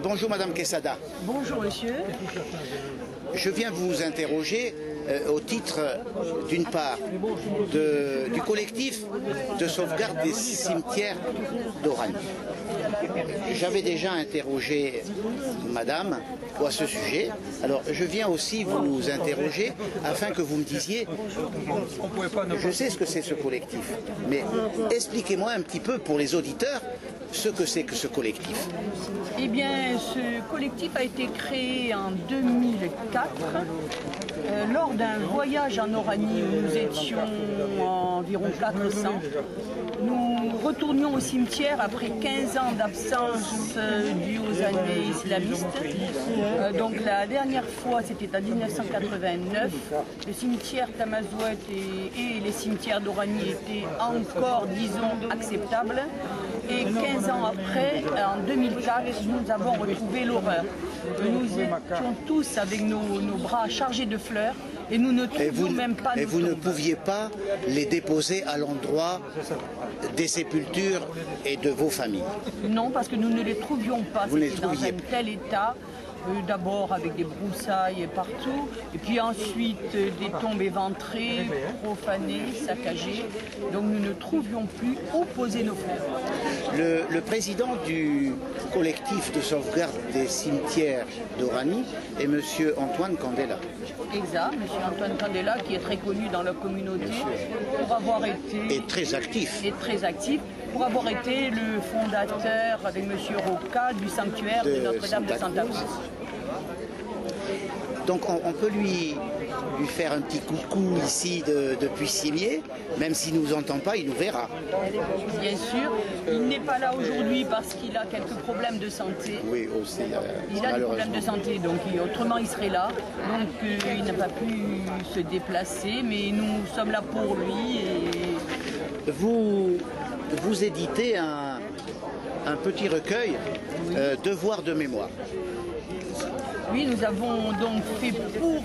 Bonjour Madame Quesada. Bonjour monsieur. Je viens vous interroger au titre, d'une part, du collectif de sauvegarde des cimetières d'Oranie. J'avais déjà interrogé Madame à ce sujet. Alors je viens aussi vous interroger afin que vous me disiez, je sais ce que c'est ce collectif, mais expliquez-moi un petit peu pour les auditeurs ce que c'est que ce collectif. Eh bien, ce collectif a été créé en 2004 lors d'un voyage en Oranie où nous étions environ 400. Nous retournions au cimetière après 15 ans d'absence due aux années islamistes. Donc la dernière fois, c'était en 1989. Le cimetière Tamazouet et les cimetières d'Oranie étaient encore, disons, acceptables. Et 15 ans après, en 2004, nous avons retrouvé l'horreur. Nous étions tous avec nos bras chargés de fleurs et nous ne trouvions même pas nos Et vous ne tombes. pouviez pas les déposer à l'endroit des sépultures et de vos familles? Non, parce que nous ne les trouvions pas. Vous ne les C'était dans trouviez un tel état. D'abord avec des broussailles partout, et puis ensuite des tombes éventrées, profanées, saccagées. Donc nous ne trouvions plus où poser nos fleurs. Le président du collectif de sauvegarde des cimetières d'Oranie est M. Antoine Candela. Exact, M. Antoine Candela, qui est très connu dans la communauté pour avoir été... Et très actif. Et très actif, pour avoir été le fondateur avec M. Roca du sanctuaire de Notre-Dame de Santa Cruz. Donc on peut lui faire un petit coucou ici depuis Cimier, même s'il ne nous entend pas, il nous verra. Bien sûr, il n'est pas là aujourd'hui parce qu'il a quelques problèmes de santé. Oui, aussi. Il a des problèmes de santé, donc autrement il serait là. Donc il n'a pas pu se déplacer, mais nous sommes là pour lui. Et... Vous éditez un petit recueil, Devoir de mémoire. Oui, nous avons donc fait pour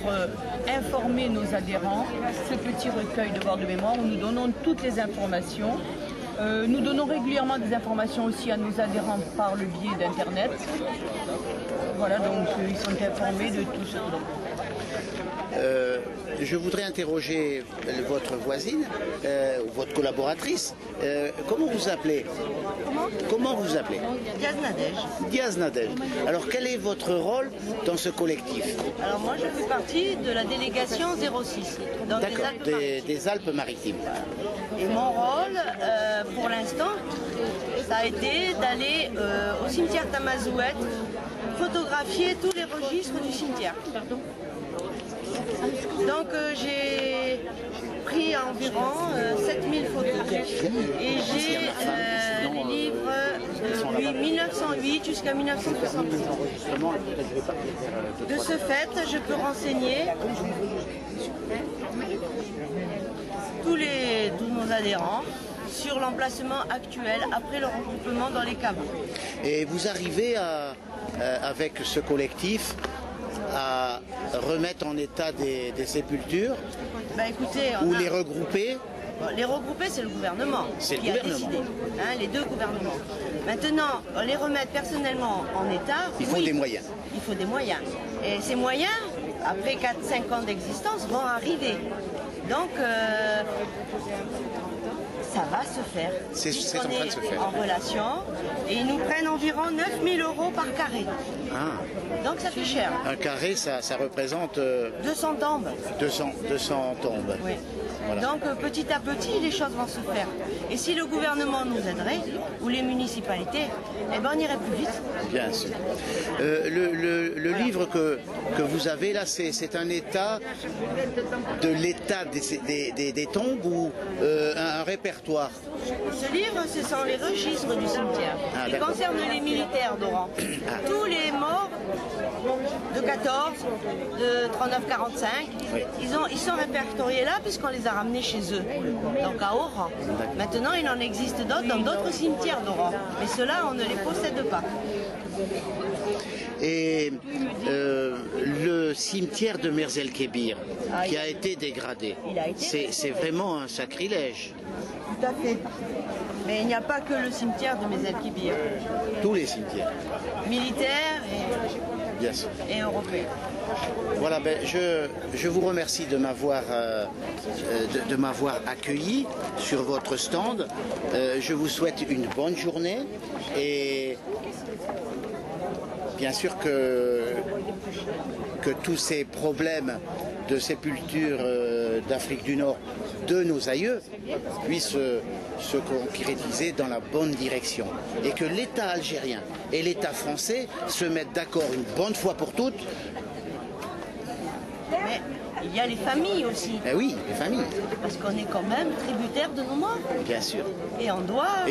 informer nos adhérents ce petit recueil Devoir de mémoire où nous donnons toutes les informations. Nous donnons régulièrement des informations aussi à nos adhérents par le biais d'Internet. Voilà, donc ils sont informés de tout ce Je voudrais interroger votre voisine, votre collaboratrice. Comment vous appelez? Comment vous appelez? Diaz Nadej. Diaz Nadej. Alors quel est votre rôle dans ce collectif? Alors moi je fais partie de la délégation 06, donc des Alpes-Maritimes. Et mon rôle, pour l'instant, ça a été d'aller au cimetière Tamazouet, photographier tous les registres du cimetière. Donc j'ai pris environ 7000 photos et j'ai les livres de 1908 jusqu'à 1970. De ce fait, je peux renseigner tous nos adhérents sur l'emplacement actuel après le regroupement dans les caves. Et vous arrivez avec ce collectif à remettre en état des sépultures, écoutez, ou les regrouper? Les regrouper, c'est le gouvernement qui a décidé, les deux gouvernements. Maintenant, les remettre personnellement en état, il faut des moyens. Il faut des moyens. Et ces moyens, après 4-5 ans d'existence, vont arriver. Donc, ça va se faire. C'est en train de se faire. En relation, et ils nous prennent environ 9000 € par carré. Ah. Donc ça fait cher. Un carré, ça représente 200 tombes. 200 tombes. Oui. Voilà. Donc petit à petit, les choses vont se faire. Et si le gouvernement nous aiderait, ou les municipalités, eh ben, on irait plus vite. Bien sûr. Le livre que vous avez là, c'est un état de l'état des tombes ou un répertoire? Ce livre, ce sont les registres du cimetière. Il concerne les militaires d'Oran. Tous les morts de 14, de 39-45, oui. Ils sont répertoriés là puisqu'on les a ramenés chez eux, donc à Oran. Maintenant, il en existe d'autres dans d'autres cimetières d'Oran, mais ceux-là, on ne les possède pas. Et le cimetière de Merzel-Kébir, qui a été dégradé, c'est vraiment un sacrilège. Tout à fait. Mais il n'y a pas que le cimetière de Mézel-Kébir. Tous les cimetières. Militaires Bien sûr. et européens. Voilà, ben, je vous remercie de m'avoir accueilli sur votre stand. Je vous souhaite une bonne journée et bien sûr que tous ces problèmes de sépulture d'Afrique du Nord de nos aïeux puissent se concrétiser dans la bonne direction et que l'État algérien et l'État français se mettent d'accord une bonne fois pour toutes. Mais il y a les familles aussi. Eh oui, les familles. Parce qu'on est quand même tributaire de nos morts. Bien sûr. Et on doit...